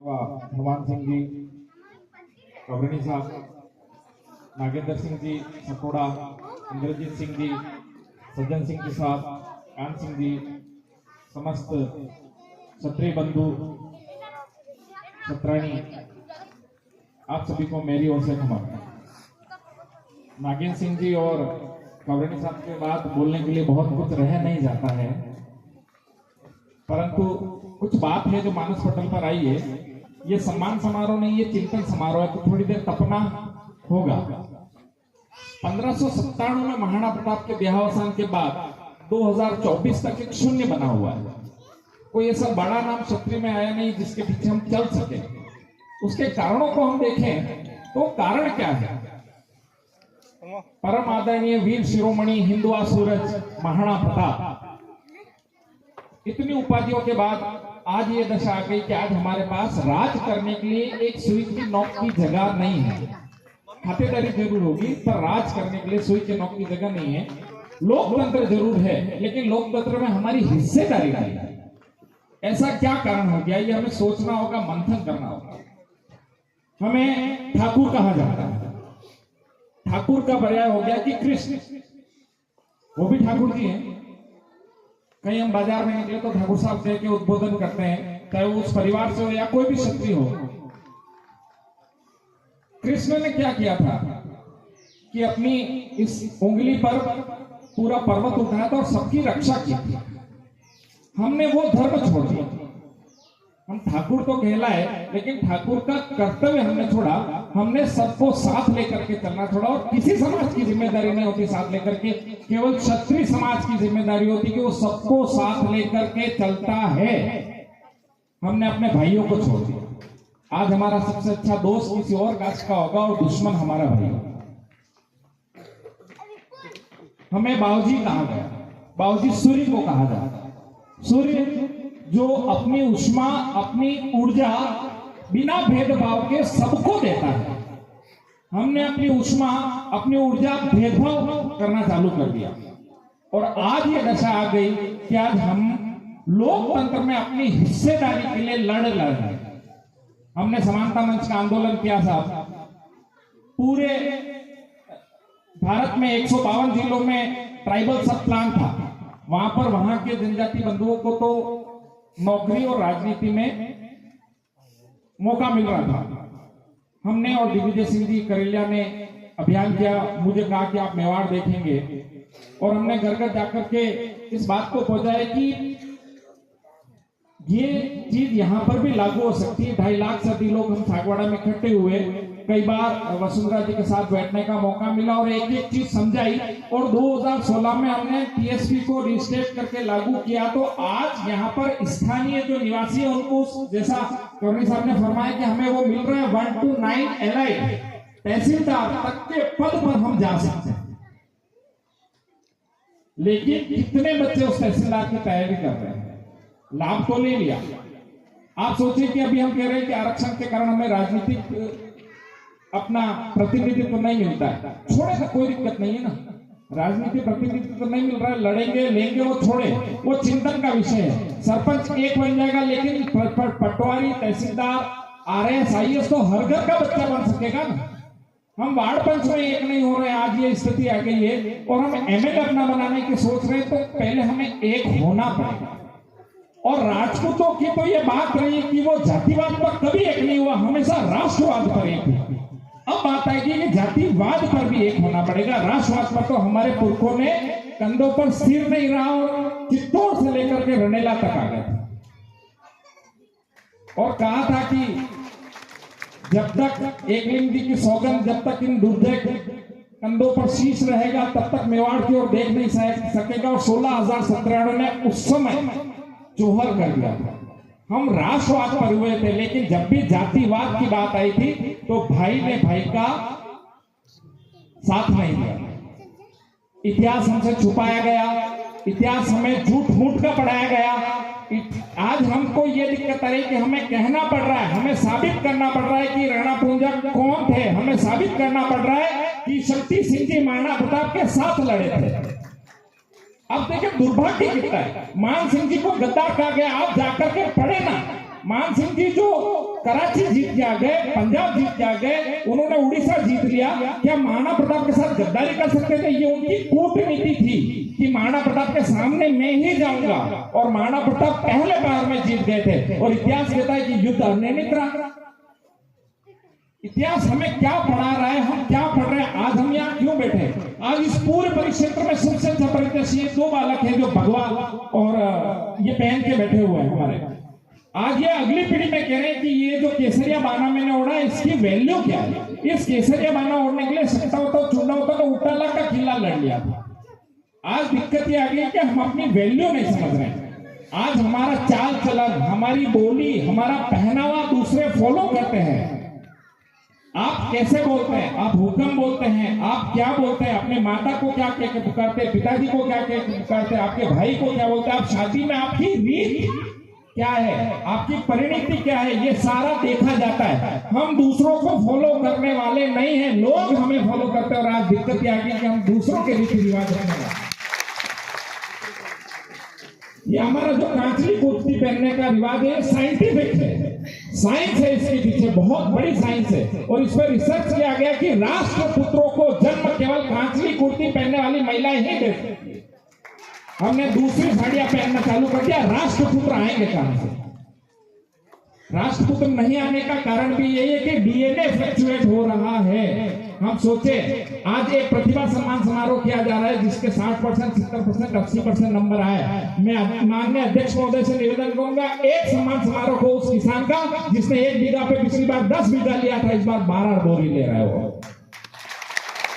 भगवान सिंह जी, कवरणी साहब, नागेंद्र सिंह जी सकोड़ा, इंद्रजीत सिंह जी, सज्जन सिंह जी साहब, कान सिंह जी, समस्त क्षत्रिय बंधु छत्राणी, आप सभी को मेरी ओर से नमन। नागेंद्र सिंह जी और कवरणी साहब के बाद बोलने के लिए बहुत कुछ रह नहीं जाता है, परंतु कुछ बात है जो मानस पटल पर आई है। ये सम्मान समारोह नहीं, ये चिंतन समारोह है, तो थोड़ी देर तपना होगा। 1597 में महाराणा प्रताप के देहावसान के बाद 2024 तक एक शून्य बना हुआ है। कोई ऐसा बड़ा नाम क्षत्रिय में आया नहीं जिसके पीछे हम चल सके। उसके कारणों को हम देखें तो कारण क्या है? परम आदरणीय वीर शिरोमणि हिंदुआ सूरज महाराणा प्रताप, इतनी उपाधियों के बाद आज ये दशा आ गई कि आज हमारे पास राज करने के लिए एक सुई की नोक की जगह नहीं है। खातेदारी जरूर होगी पर राज करने के लिए सुई के नोक की जगह नहीं है। लोकतंत्र जरूर है लेकिन लोकतंत्र में हमारी हिस्सेदारी नहीं है। ऐसा क्या कारण हो गया, ये हमें सोचना होगा, मंथन करना होगा। हमें ठाकुर कहा जाता है, ठाकुर का पर्याय हो गया कि कृष्ण, वो भी ठाकुर जी हैं। कहीं हम बाजार में निकले तो ठाकुर साहब कह के उद्बोधन करते हैं, चाहे वो उस परिवार से हो या कोई भी क्षत्रिय हो। कृष्ण ने क्या किया था कि अपनी इस उंगली पर पूरा पर्वत उठाया था और सबकी रक्षा की थी। हमने वो धर्म छोड़ दिया। हम ठाकुर तो कहलाए लेकिन ठाकुर का कर्तव्य हमने छोड़ा। हमने सबको साथ लेकर के चलना छोड़ा और किसी समाज की जिम्मेदारी नहीं होती साथ लेकर के, केवल क्षत्रिय समाज की जिम्मेदारी होती कि वो सबको साथ लेकर के चलता है। हमने अपने भाइयों को छोड़ दिया। आज हमारा सबसे अच्छा दोस्त किसी और कास्ट का होगा और दुश्मन हमारा भाई होगा। हमें बाबूजी कहा गया, बाबूजी सूर्य को कहा जाता। सूर्य जो अपनी उष्मा, अपनी ऊर्जा बिना भेदभाव के सबको देता है। हमने अपनी उष्मा, अपनी ऊर्जा भेदभाव करना चालू कर दिया और आज ये दशा आ गई कि आज हम लोकतंत्र में अपनी हिस्सेदारी के लिए लड़ रहे हैं। हमने समानता मंच का आंदोलन किया साहब। पूरे भारत में 152 जिलों में ट्राइबल सब प्लान था। वहां पर वहां के जनजाति बंधुओं को तो नौकरी और राजनीति में मौका मिल रहा था। हमने और दिग्विजय सिंह जी करेलिया ने अभियान किया। मुझे कहा कि आप मेवाड़ देखेंगे और हमने घर घर जाकर के इस बात को पहुंचाया कि ये चीज यहां पर भी लागू हो सकती है। 2.5 लाख से अधिक लोग हम सागवाड़ा में इकट्ठे हुए। कई बार वसुंधरा जी के साथ बैठने का मौका मिला और एक एक चीज समझाई और 2016 में हमने टीएसपी को रिस्टेट करके लागू किया। तो आज यहाँ पर स्थानीय जो निवासी है उनको, जैसा कवरणी साहब ने फरमाया कि हमें वो मिल रहा है 1 to 9 एलआई तहसीलदार तक के पद पर हम जा सकते हैं। लेकिन कितने बच्चे उस तहसीलदार की तैयारी कर रहे हैं? लाभ तो ले लिया। आप सोचिए कि अभी हम कह रहे हैं कि आरक्षण के कारण हमें राजनीतिक अपना प्रतिनिधित्व नहीं मिलता है। छोड़े तो कोई दिक्कत नहीं है ना, राजनीति प्रतिनिधित्व नहीं मिल रहा है, लड़ेंगे लेंगे वो छोड़े, वो चिंतन का विषय है। सरपंच एक बन जाएगा लेकिन पटवारी, तहसीलदार, आरएस, आईएएस तो हर घर का बच्चा बन सकेगा ना। हम वार्ड पंच में एक नहीं हो रहे हैं, आज ये स्थिति आ गई है और हम एमएलए अपना बनाने की सोच रहे हैं। तो पहले हमें एक होना पड़ेगा। और राजपूतों की तो ये बात रही है कि वो जातिवाद पर कभी एक नहीं हुआ, हमेशा राष्ट्रवाद पर एक हुआ। अब बात आएगी कि जातिवाद पर भी एक होना पड़ेगा। राष्ट्रवाद पर तो हमारे पुरखों ने कंधों पर सिर नहीं रहा और चित्तौड़ से लेकर के रनेला तक आ गए और कहा था कि जब तक एकलिंग जी की सौगंध, जब तक इन दुर्जय कंधों पर शीश रहेगा तब तक मेवाड़ की ओर देख नहीं सकेगा। और 16,000 ने उस समय जोहर कर दिया था। हम राष्ट्रवाद पर हुए थे लेकिन जब भी जातिवाद की बात आई थी तो भाई ने भाई का साथ नहीं दिया। इतिहास हमसे छुपाया गया, इतिहास हमें झूठ मूठ का पढ़ाया गया। आज हमको ये दिक्कत आ रही कि हमें कहना पड़ रहा है, हमें साबित करना पड़ रहा है कि राणा प्रताप कौन थे। हमें साबित करना पड़ रहा है कि शक्ति सिंह जी महाराणा प्रताप के साथ लड़े थे। अब देखिए दुर्भाग्य कितना है, मान सिंह जी को गद्दार कहा गया। आप जाकर के पढ़े ना, मान सिंह जी जो कराची जीत के आ गए, पंजाब जीत के आ गए, उन्होंने उड़ीसा जीत लिया। क्या महाराणा प्रताप के साथ गद्दारी कर सकते थे? ये उनकी कूटनीति थी कि महाराणा प्रताप के सामने मैं ही जाऊंगा, और महाराणा प्रताप पहले बार में जीत गए थे। और इतिहास कहता है कि युद्ध अनिर्णित रहा। इतिहास हमें क्या पढ़ा रहा है, हम क्या पढ़ रहे हैं, आज हम यहाँ क्यों बैठे? आज इस पूरे परिक्षेत्र में सबसे अच्छा परिदृश्य ये दो बालक हैं जो भगवा और ये पहन के बैठे हुए हैं हमारे। आज ये अगली पीढ़ी में कह रहे हैं कि ये जो केसरिया बाना मैंने ओढ़ा है इसकी वैल्यू क्या है। इस केसरिया बाना ओढ़ने के लिए सकता होता चुनना होता तो उटाला का किला लड़ लिया था। आज दिक्कत ये आ गई कि हम अपनी वैल्यू नहीं समझ रहे हैं। आज हमारा चाल चलन, हमारी बोली, हमारा पहनावा दूसरे फॉलो करते हैं। आप कैसे बोलते हैं, आप हुक्म बोलते हैं, आप क्या बोलते हैं, अपने माता को क्या कह के पुकारते हैं, पिताजी को क्या कह के पुकारते हैं, आपके भाई को क्या बोलते हैं, आप शादी में आपकी रीत क्या है, आपकी परिणति क्या है, ये सारा देखा जाता है। हम दूसरों को फॉलो करने वाले नहीं हैं, लोग हमें फॉलो करते हैं। और आज दिक्कत यह आ गई कि हम दूसरों के रीति रिवाज रखने वाले। ये हमारा जो कांचली कुर्ती पहनने का रिवाज है साइंटिफिक है, साइंस है, इसके पीछे बहुत बड़ी साइंस है। और इस पर रिसर्च किया गया कि राष्ट्रपुत्रों को जन्म केवल कांचली कुर्ती पहनने वाली महिलाएं ही दे सकती है। हमने दूसरी साड़ियां पहनना चालू कर दिया, राष्ट्रपुत्र आएंगे कहां से? राष्ट्रपुत्र नहीं आने का कारण भी यही है कि डीएनए फ्लक्चुएट हो रहा है। हम सोचे आज एक प्रतिभा सम्मान समारोह किया जा रहा है जिसके 60%, 70%, 80% नंबर आए। मैं माननीय अध्यक्ष महोदय से निवेदन करूंगा, एक सम्मान समारोह हो उस किसान का जिसने 1 बीघा पे पिछली बार 10 बीघा लिया था, इस बार 12 बोरी ले रहा है वो।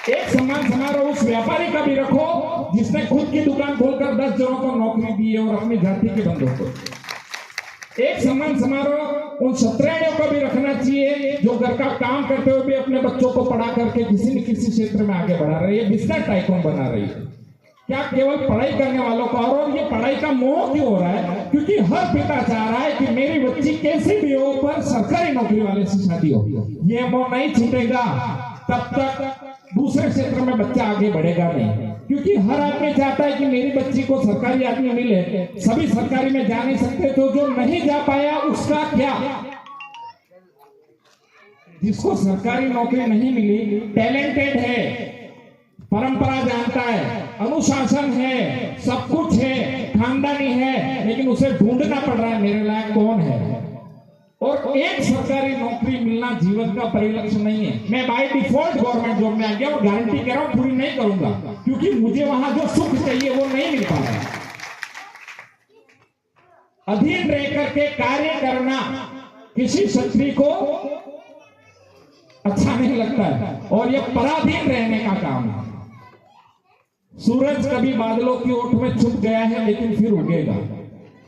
एक सम्मान समारोह उस व्यापारी का भी रखो जिसने खुद की दुकान खोलकर 10 जनों को नौकरी दी है और अपनी जाति के बंधुओं को। एक सम्मान समारोह उन छात्राओं का भी रखना चाहिए जो घर का काम करते हुए भी अपने बच्चों को पढ़ा करके किसी न किसी क्षेत्र में आगे बढ़ा रही है, बिजनेस टाइकून बना रही है। क्या केवल पढ़ाई करने वालों का? और ये पढ़ाई का मोह क्यों हो रहा है? क्योंकि हर पिता चाह रहा है कि मेरी बच्ची कैसे भी हो पर सरकारी नौकरी वाले से शादी हो। ये मोह नहीं छूटेगा तब तक दूसरे क्षेत्र में बच्चा आगे बढ़ेगा नहीं। क्योंकि हर आदमी चाहता है कि मेरी बच्ची को सरकारी आदमी मिले। सभी सरकारी में जा नहीं सकते, तो जो नहीं जा पाया उसका क्या? जिसको सरकारी नौकरी नहीं मिली, टैलेंटेड है, परंपरा जानता है, अनुशासन है, सब कुछ है, खानदानी है, लेकिन उसे ढूंढना पड़ रहा है मेरे लायक कौन है। और एक सरकारी नौकरी मिलना जीवन का परिलक्ष्य नहीं है। मैं बाय डिफॉल्ट गवर्नमेंट जॉब में आ गया और गारंटी कह रहा हूं पूरी नहीं करूंगा, क्योंकि मुझे वहां जो सुख चाहिए वो नहीं मिल पा रहा। अधीन रह करके कार्य करना किसी क्षत्रिय को अच्छा नहीं लगता है, और यह पराधीन रहने का काम है। सूरज कभी बादलों की ओट में छुप गया है लेकिन फिर उगेगा,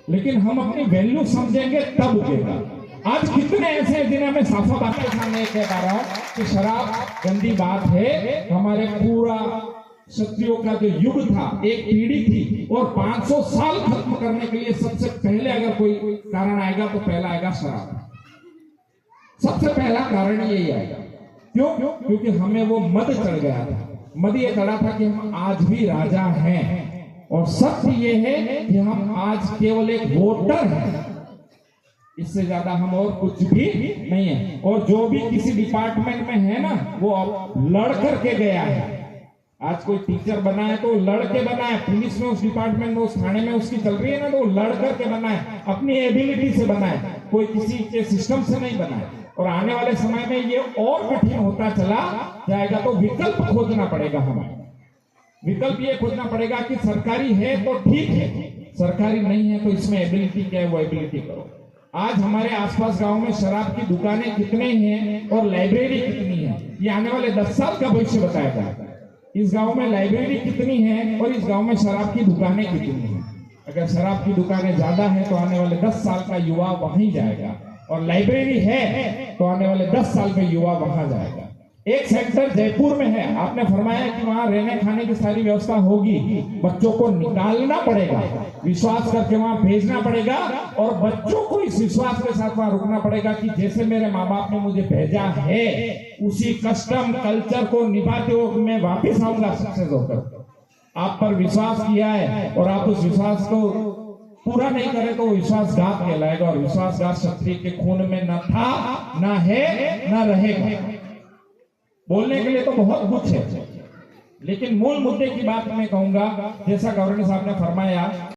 लेकिन हम अपनी वैल्यू समझेंगे तब उगेगा। आज कितने ऐसे हैं जिन्हें मैं साफा बात के सामने कह पा रहा हूं कि शराब गंदी बात है। हमारे पूरा क्षत्रियों का जो युग था, एक पीढ़ी थी, और 500 साल खत्म करने के लिए सबसे पहले अगर कोई कारण आएगा तो पहला आएगा शराब। सबसे पहला कारण यही आएगा। क्यों? क्योंकि हमें वो मद चढ़ गया था। मद ये चढ़ा था कि हम आज भी राजा हैं, और सत्य ये है कि हम आज केवल एक वोटर हैं, इससे ज्यादा हम और कुछ भी नहीं है। और जो भी किसी डिपार्टमेंट में है ना, वो लड़ करके गया है। आज कोई टीचर बना है तो लड़ के बना है, पुलिस में उस डिपार्टमेंट में उस थाने में उसकी चल रही है ना, तो लड़ करके बना है, अपनी एबिलिटी से बना है, कोई किसी के सिस्टम से नहीं बना है। और आने वाले समय में ये और कठिन होता चला जाएगा, तो विकल्प खोजना पड़ेगा हमें। विकल्प ये खोजना पड़ेगा कि सरकारी है तो ठीक है, सरकारी नहीं है तो इसमें एबिलिटी क्या है वो एबिलिटी करो। आज हमारे आसपास गांव में शराब की दुकानें कितने हैं और लाइब्रेरी कितनी है, ये आने वाले 10 साल का भविष्य बताएगा। इस गांव में लाइब्रेरी कितनी है और इस गांव में शराब की दुकानें कितनी हैं। अगर शराब की दुकानें ज्यादा है तो आने वाले 10 साल का युवा वहीं जाएगा, और लाइब्रेरी है तो आने वाले 10 साल में युवा वहां जाएगा। एक सेक्टर जयपुर में है, आपने फरमाया कि वहां रहने खाने की सारी व्यवस्था होगी, बच्चों को निकालना पड़ेगा, विश्वास करके वहां भेजना पड़ेगा, और बच्चों को इस विश्वास के साथ वहां रुकना पड़ेगा कि जैसे मेरे माँ बाप ने मुझे भेजा है उसी कस्टम कल्चर को निभाते हुए मैं वापिस आऊंगा सक्सेस होकर। आप पर विश्वास किया है और आप उस विश्वास को पूरा नहीं करे तो विश्वासघात कहलाएगा, और विश्वासघात क्षत्रिय के खून में न था ना है ना रहेगा। बोलने के लिए तो बहुत कुछ है, लेकिन मूल मुद्दे की बात मैं कहूंगा, जैसा गवर्नर साहब ने फरमाया